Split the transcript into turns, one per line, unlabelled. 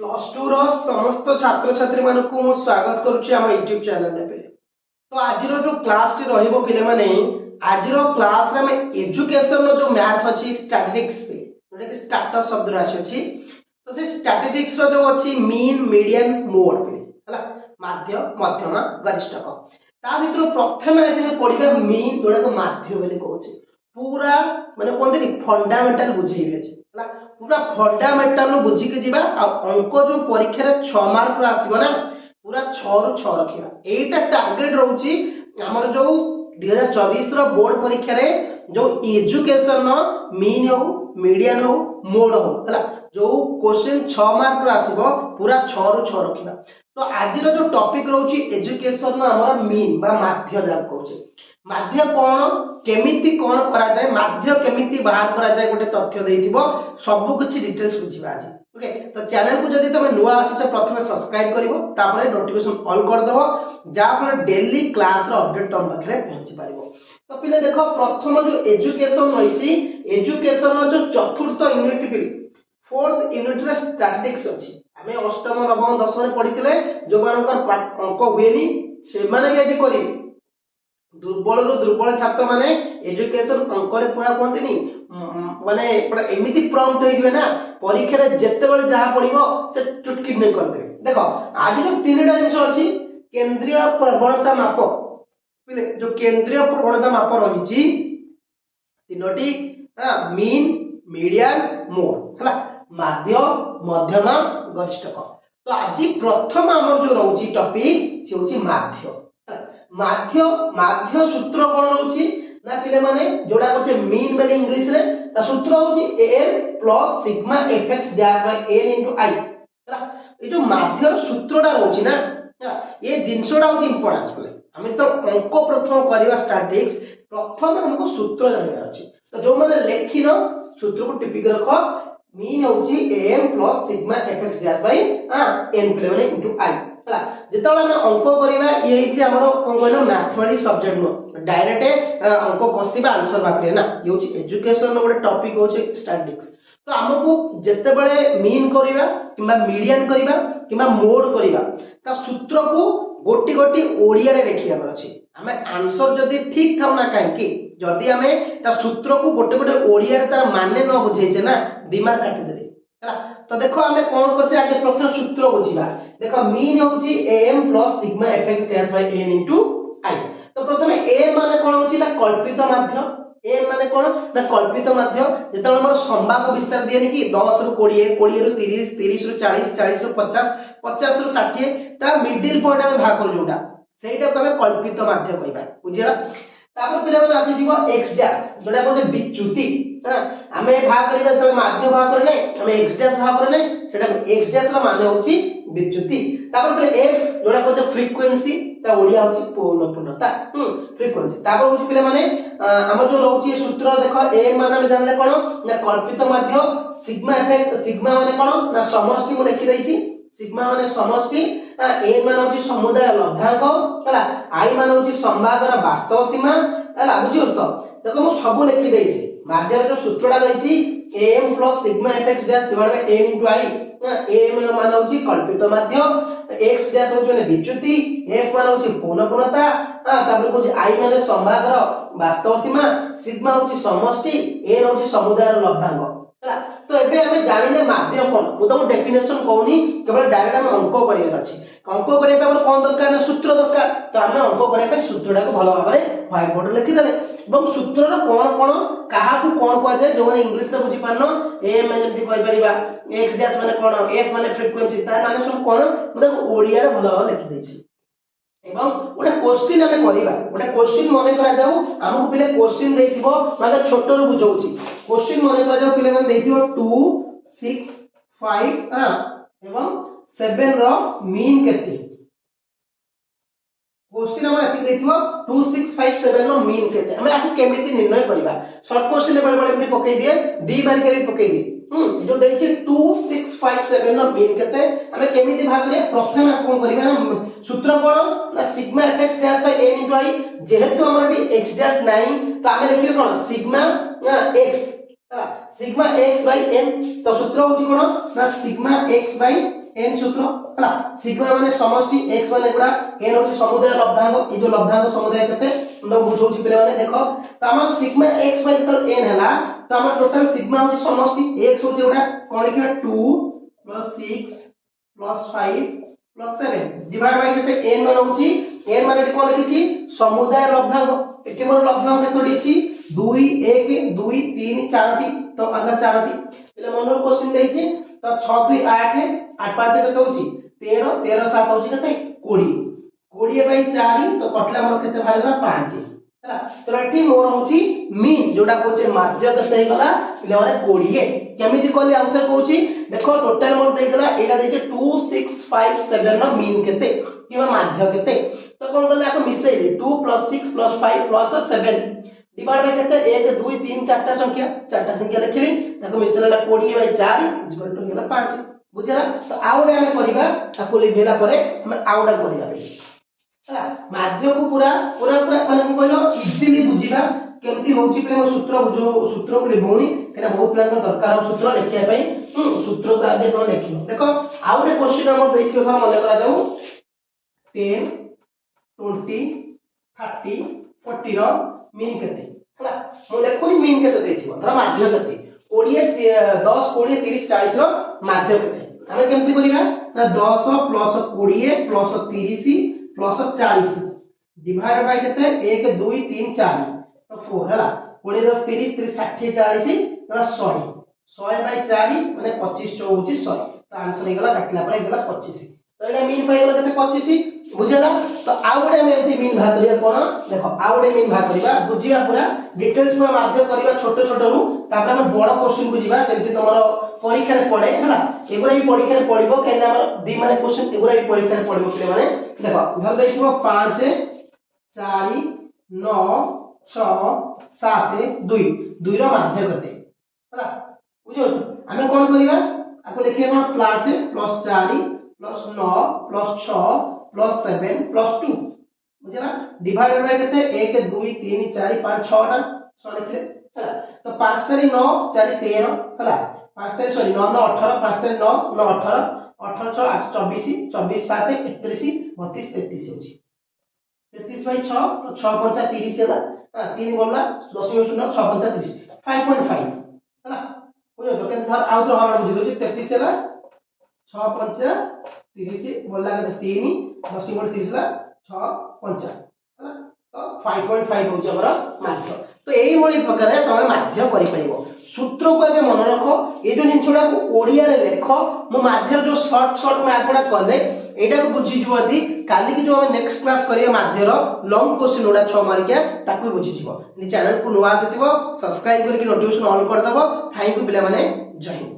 Plus two समस्त छात्र छात्री मानक मु स्वागत करुच्ची आम यूट्यूब चैनल पे। तो आज जो क्लास टी रहिबो पिले माने आज क्लास रे हम एजुकेशन जो मैथ अछि स्टैटिस्टिक्स पे जोटा कि स्टैटस शब्द राशि अछि। तो से स्टैटिस्टिक्स रो जो अछि मीन मीडियन मोड पे हला माध्य मध्यमा गरिष्ठक ता भितर प्रथम आज पढिबा मीन जोटा को माध्य बोली कहउछि पूरा माने कोनते फंडामेंटल बुझेइबे हला पूरा फंडामेंटल बुझी के जीवा अंक जो परीक्षा रे 6 मार्क रो आसीबो ना पूरा 6 रु 6 रखिबा एटा टार्गेट रहउछि हमर जो 2024 रो बोर्ड परीक्षा रे जो एजुकेशन मीन हो मीडियन हो मोड हो हला जो क्वेश्चन 6 मार्क रो आसीबो पूरा 6 रु 6 रखिबा। तो आज रो जो टॉपिक रहउछि एजुकेशन हमर मीन बा माध्य जा कहउछि माध्य कोन केमिति कोन करा जाय माध्य केमिति बाहर करा जाय गोटे तथ्य देइथिबो सब कुछ डिटेल्स बुझिबा आज। ओके तो चैनल को जदि तुम नुआ आसीछ प्रथमे सब्सक्राइब करिवो तापर नोटिफिकेशन ऑल कर देबो जा फल डेली क्लास रो अपडेट तुम पाखरे पहुंची पारिबो। तो पिले देखो प्रथम जो एजुकेशन रहिछि एजुकेशन रो जो चतुर्थ यूनिट पे फोर्थ यूनिट रे स्टैटिस्टिक्स अछि हमें अष्टम नवम दशम रे पढितले जो मानकर अंक हुएनी से माने भी एटी करिवे दुर्बल रो दुर्बल छात्र माने एजुकेशन अंक रे पूरा कोंतिनी माने पूरा एमिति प्रॉम्प्ट होई जिवे ना परीक्षा रे जत्ते बेले जहा पढिबो से चुटकी नै कर देबे। देखो आज जो तीनटा जिंस अछि केंद्रीय प्रवणता माप पिले जो केंद्रीय प्रवणता माप रहिछि तीनोटी मीन मीडियन मोड हला माध्य मध्यमा गरिष्ठक। तो आज प्रथम हमर जो रहउछि टॉपिक से होछि माध्य माध्य माध्य सूत्र कोन रहउछि ना पिले माने जोडा कहछे मीन बेले इंग्लिश रे ता सूत्र होछि m plus sigma fx dash by n into i हला ए जो माध्य सूत्रडा रहउछि ना ये जिंसडा होछि इंपोर्टेंस बोले हमें तो अंक प्रथम करिवा स्टैटिस्टिक्स प्रथम हमको सूत्र जानिया अछि। तो जो माने लेखिनो सूत्र को टिपिक रखो मीन होछि m plus sigma fx dash by n पिले माने इनटू i हला जेतला हम अंक करिवा ये हिते हमरो कोन कहलो मैथमेटिक्स सब्जेक्ट नो डायरेक्ट अंक कसिबा आंसर बाकरे ना ये होछि एजुकेशन नो गोटे टॉपिक होछि स्टैटिस्टिक्स। तो हमको जत्ते बेले मीन करिवा किबा मीडियन करिवा किबा मोड करिवा ता सूत्र को गोटी गोटी ओडिया रे लिखिया अछि हमें आंसर जदी ठीक थाउ ना काहे कि जदी हमें ता सूत्र को गोटे गोटे ओडिया रे तार माने न बुझेछे ना दिमाग काटि देबे हला। तो देखो हमें कोन करछे आगे प्रथम सूत्र बुझिबा देखो मीन होछि am plus sigma fx dash by n into i। तो प्रथमे a माने कोन होछि ना कल्पित माध्य a माने कोन ना कल्पित माध्य जेतले हमर संभाग विस्तार दिएनी कि 10 रु 20 20 रु 30 30 रु 40 40 रु 50 50 रु 60 ता मिडिल पॉइंट हम भाग कर जोटा सेटा को हमें कल्पित माध्य कहबा बुझिला। तापर पिला माने आसी जीवो x डैश जोटा कहते विच्युति हमें भाग करिबा त माध्य भाग करे नै हमें x डैश भाग करे नै सेटा x डैश रा माने होछि विच्युति। तापर पिले f जोटा कहते फ्रीक्वेंसी ता ओडिया होछि पूर्णता फ्रीक्वेंसी। तापर होछि पिले माने हमर जो रहउछि सूत्र देखो a माने हम जानले कोन ना कल्पित माध्य सिग्मा एफेक्ट सिग्मा माने कोन ना समष्टि मु लिखि दैछि सिग्मा माने समष्टि n माने होछि समुदाय लब्धांक हला i माने होछि संभागर वास्तव सीमा हला बुझियो तो देखो मु सब लिखि दैछि माध्य जो सूत्रडा दैछि am plus sigma fx dash divide by n into i am माने होछि कल्पित माध्य x डैश होछि माने विच्युति f माने होछि पूर्णता तापर होछि i माने संभागर वास्तव सीमा सिग्मा होछि समष्टि n होछि समुदाय लब्धांक हला। तो एबे हमें जानिले माध्य कोन मु तो डेफिनेशन कहूनी केवल डायरेक्ट हम अंक करिया अछि अंक करिया पे हमर कोन दरकार ना सूत्र दरकार तो हमें अंक करिया पे सूत्रडा को भलो भाबरे व्हाइट बोर्ड लिखि देले ଏବଂ सूत्रର कोन कोन काहाकू कोन कोआ जाय जो माने इंग्लिश रे बुझी पारनो a माने जति कहि परिबा x डैश माने कोन f माने फ्रीक्वेंसी तार माने सब कोन मते ओडिया रे भलो भाबरे लिखि दैछि। एवं गोटे क्वेश्चन हमें करिबा गोटे क्वेश्चन मने करा जाऊ हमहु पिले क्वेश्चन देथिबो माने छोट रो बुझौछि क्वेश्चन मने करा जाऊ पिले माने देथिबो 2 6 5 एवं 7 रो मीन केते क्वेश्चन हम एति देथिबो 2 6 5 7 रो मीन केते हमें आकु केमिति निर्णय करिबा शॉर्ट क्वेश्चन बड़े बड़े एमति पकई दिए दी बार के पकई दी जो देछि 2 6 5 7 रो मीन केते हमें केमिति भाबले प्रथम कोन करिबा ना सूत्र कोन ना sigma fx dash by n into i जेहेतु हमर x डैश नाही तो हमें लिखिबे कोन sigma x sigma x by n तो सूत्र होछि कोन ना सिग्मा x बाय n सूत्र हला सिग्मा माने समष्टि x माने गुडा n होची समुदाय लब्धांक ए जो लब्धांक समुदाय केते हम बुझौची पिले माने देखो तो हमर सिग्मा x माने तो n हला तो हमर टोटल सिग्मा होची समष्टि x होची गुडा कोन लिखिबा 2 + 6 + 5 + 7 डिवाइड बाय केते n मान होची n माने कोन लिखिची समुदाय लब्धांक एटी मोर लब्धांक केतोडी छी 2 1 2 3 4टी तो अगला 4टी એટલે મનોર ક્વેશ્ચન દેઈছি તો 6 2 8 8 5 કેતે હોची 13 13 7 હોची કેતે 20 20 बाय 4 तो कटला हमर केते भागला 5 हैला तो एठी मोर होची मीन जोडा कोचे माध्य केते हेगला पिले माने 20 केमिति कोली आंसर कोची देखो टोटल मोर देइगला एटा देइचे 2 6 5 7 नो मीन केते किबा माध्य केते तो कोन करले आको मिसेइली 2 + 6 + 5 + 7 डिवाइड बाय केते 1 2 3 चारटा संख्या लिखिली ताको मिसेला 20 बाय 4 इक्वल टू गेला 5 बुझला तो आउडे हम करिबा ताको लिखेला परे हम आउडा करिबा हला माध्य को पूरा माने को कहलो इजीली बुझिबा केमती होउची प्ले मो सूत्र को लिखोनी केना बहुत प्लान को दरकार हो सूत्र लिखिया पई सूत्र को आगे कोन लिखियो देखो आउडे क्वेश्चन हम देखियो थोड़ा मन करा जाऊ 10 20 30 40 रो मीन केते हला मो लेखोनी मीन केते देथिबो धर माध्य केते 20 10 20 30 40 रो माध्य केते हमें केमती करिबा ना 10 + 20 + 30 + 40 डिवाइड बाय केते 1 2 3 4 तो 4 हला 20 10 30 30 60 40 तो 100 100 बाय 4 माने 25 जो होची 100 तो आंसर हेगला काटला पर हेगला 25 तो एटा मीन पाइगला केते 25 बुझला तो आउडे हम एमती मीन भाग करिया कोन देखो आउडे मीन भाग करिबा बुझिबा पूरा डिटेल्स पर माध्य करिबा छोटो छोटो रु तापर हम बड़ क्वेश्चन को जिबा जेमति तमरो परीक्षा रे पड़े हला एगुरा ही परीक्षा रे पड़िबो केना हमर दी माने क्वेश्चन एगुरा ही परीक्षा रे पड़िबो पिले माने देखो धर देखिबो 5 4 9 6 7 2 2 रो माध्य करते हला बुझो हमें कोन करिबा आपको लिखिए कोन 5 + 4 + 9 + 6 + 7 + 2 बुझला डिवाइडेड बाय केते 1 2 3 4 5 6 टा 6 लिखले हला तो 5 4 9 4 13 हला 5 4 सॉरी 9 9 18 5 4 9 9 18 18 6 8 24 24 7 31 32 33 होची 33 बाय 6 तो 6 5 30 होला 3 बोलला 10 0 6 5 30 5.5 हला बुझो तो केन धर आउट हमरा बुझि दोची 33 होला 6 5 30 बोलला के 3 10 30 होला 6 5 हला तो 5.5 होची हमरा माध्य तो एई मोली प्रकार रे तमे माध्य करि परिबो सूत्र को आगे मन रखो ए जो जिनछोडा को ओडिया रे लेखो मो माध्य जो शॉर्ट मैथ गुडा कले एटा को बुझि जिवो अदी काली की जो हम नेक्स्ट क्लास करिया माध्य रो लॉन्ग क्वेश्चन ओडा 6 मार्किया ताकू बुझि जिवो नि चैनल को नुवा आसीतिबो सब्सक्राइब करके नोटिफिकेशन ऑन कर दबो थैंक यू पिला माने जय हिंद।